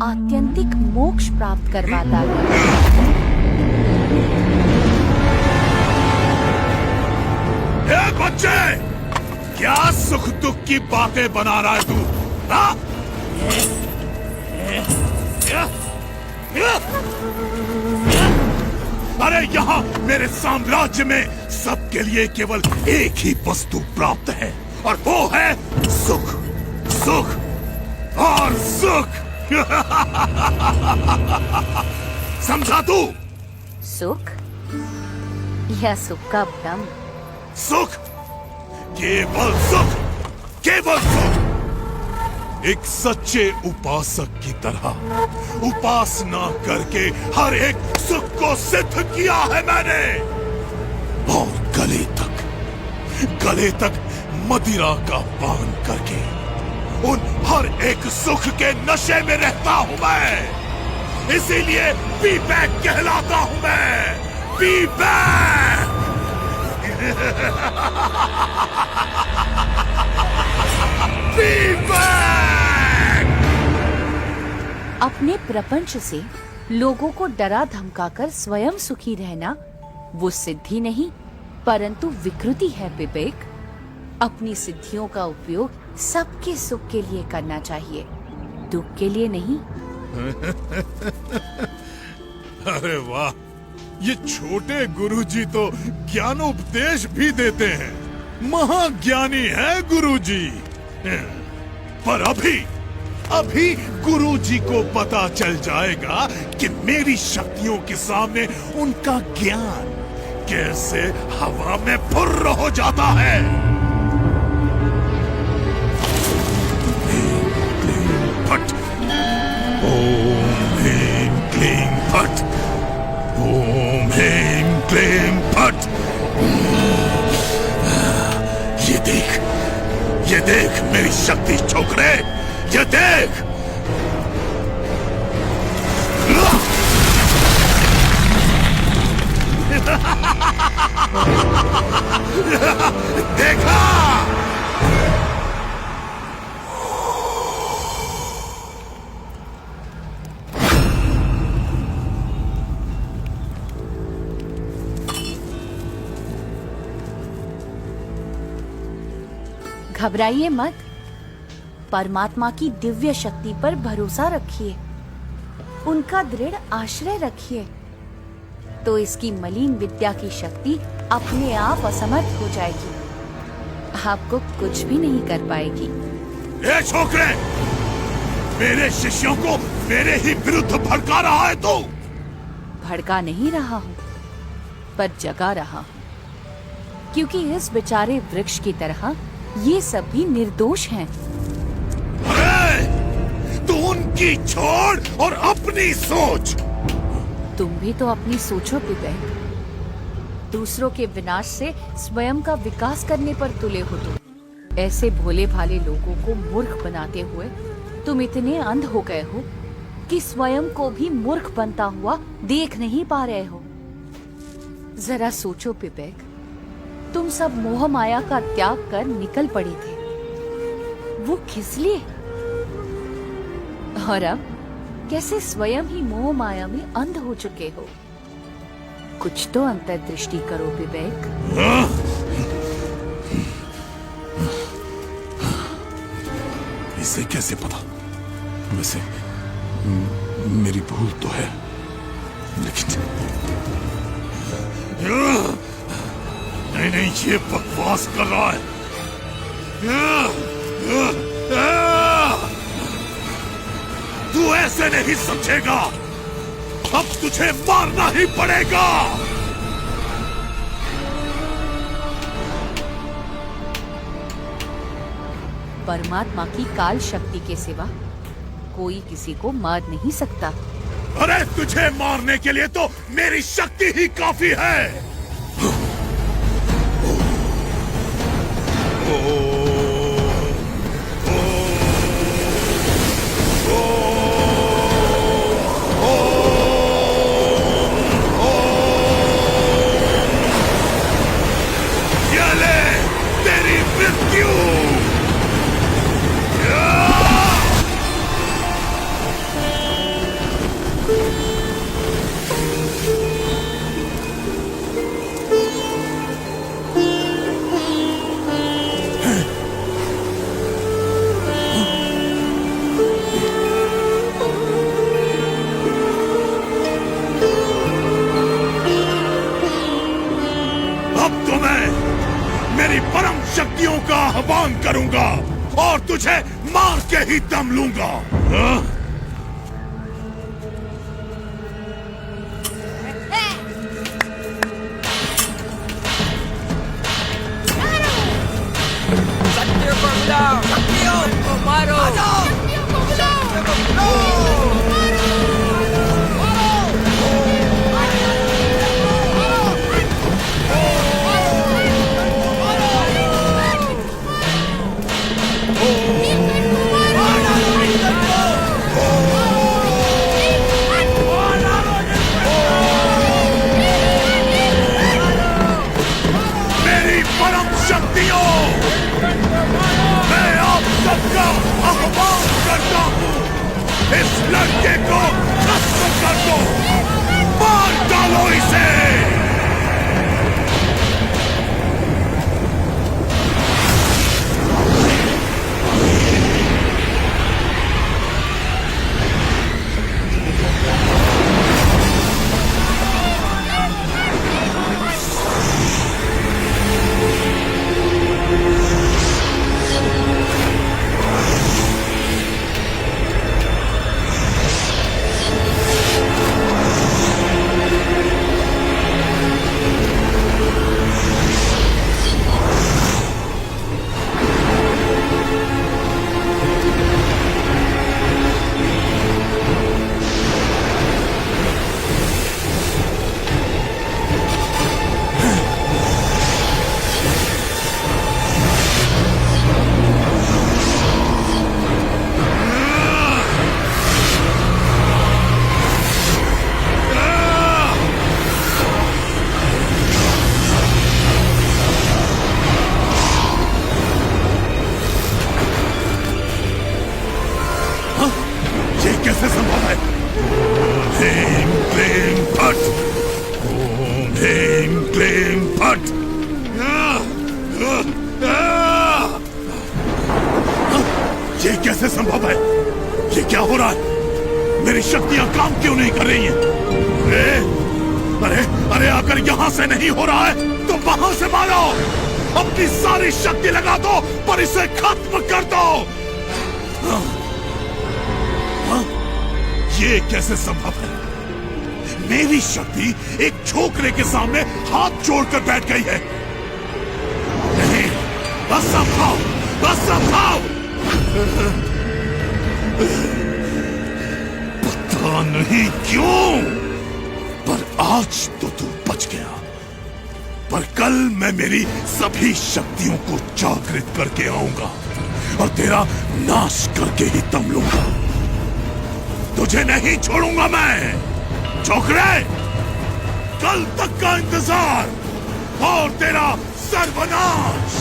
आत्यंतिक मोक्ष प्राप्त करवाता है। बच्चे, क्या सुख दुख की बातें बना रहा है तू? हाँ? अरे यहाँ मेरे साम्राज्य में सबके लिए केवल एक ही वस्तु प्राप्त है, और वो है सुख, सुख और सुख। समझा तू? सुख या सुख का भ्रम? सुख, केवल सुख, केवल सुख। एक सच्चे उपासक की तरह उपासना करके हर एक सुख को सिद्ध किया है मैंने, और गले तक मदिरा का पान करके उन हर एक सुख के नशे में रहता हूं मैं। इसीलिए पी-बैक कहलाता हूं मैं, पी-बैक। अपने प्रपंच से लोगों को डरा धमकाकर स्वयं सुखी रहना वो सिद्धि नहीं परंतु विकृति है विवेक। अपनी सिद्धियों का उपयोग सबके सुख के लिए करना चाहिए, दुख के लिए नहीं। अरे वाह, ये छोटे गुरुजी तो ज्ञानोपदेश भी देते हैं। महाज्ञानी है गुरुजी। पर अभी गुरुजी को पता चल जाएगा कि मेरी शक्तियों के सामने उनका ज्ञान कैसे हवा में फुर्र हो जाता है। फट, ओम ह्रीं क्लीं फट, ओम ह्रीं क्लीं फट। ये देख मेरी शक्ति छोकरे, ये देख। देखा? घबराइए मत, परमात्मा की दिव्य शक्ति पर भरोसा रखिए, उनका दृढ़ आश्रय रखिए, तो इसकी मलिन विद्या की शक्ति अपने आप असमर्थ हो जाएगी, आपको कुछ भी नहीं कर पाएगी। ए छोकरे, मेरे शिष्यों को मेरे ही विरुद्ध भड़का रहा है तू? भड़का नहीं रहा हूँ, पर जगा रहा हूँ, क्योंकि इस बेचारे वृक्ष की तरह ये सब भी निर्दोष हैं। तू उनकी छोड़ और अपनी सोच। तुम भी तो अपनी सोचो विवेक, दूसरों के विनाश से स्वयं का विकास करने पर तुले हो तुम। ऐसे भोले भाले लोगों को मूर्ख बनाते हुए तुम इतने अंध हो गए हो कि स्वयं को भी मूर्ख बनता हुआ देख नहीं पा रहे हो। जरा सोचो विवेक, तुम सब मोह माया का त्याग कर निकल पड़े थे, वो किस लिए? और अब कैसे स्वयं ही मोह माया में अंध हो चुके हो? कुछ तो अंतर्दृष्टि करो विवेक। इसे कैसे पता? वैसे मेरी भूल तो है, लेकिन नहीं, ये बकवास कर रहा है। तू ऐसे नहीं समझेगा, अब तुझे मारना ही पड़ेगा। परमात्मा की काल शक्ति के सिवा कोई किसी को मार नहीं सकता। अरे तुझे मारने के लिए तो मेरी शक्ति ही काफी है। आह्वान करूंगा और तुझे मार के ही दम लूंगा। हाँ? मेरी परम शक्तियों, मैं आप सबका आह्वान करता हूँ, इस लड़के को खत्म कर दो, मार डालो इसे। कैसे संभव है? ह्रीं क्लीं फट, ओम ह्रीं क्लीं फट। ये कैसे संभव है? ये क्या हो रहा है? मेरी शक्तियां काम क्यों नहीं कर रही हैं? अरे अरे अगर यहां से नहीं हो रहा है तो वहां से मारो, अपनी सारी शक्ति लगा दो पर इसे खत्म कर दो। ये कैसे संभव है? मेरी शक्ति एक छोकरे के सामने हाथ जोड़कर बैठ गई है। नहीं, असंभव, असंभव। पता नहीं क्यों, पर आज तो तू बच गया, पर कल मैं मेरी सभी शक्तियों को जागृत करके आऊंगा और तेरा नाश करके ही दम लूंगा। तुझे नहीं छोड़ूंगा मैं, छोकरे। कल तक का इंतजार और तेरा सर्वनाश।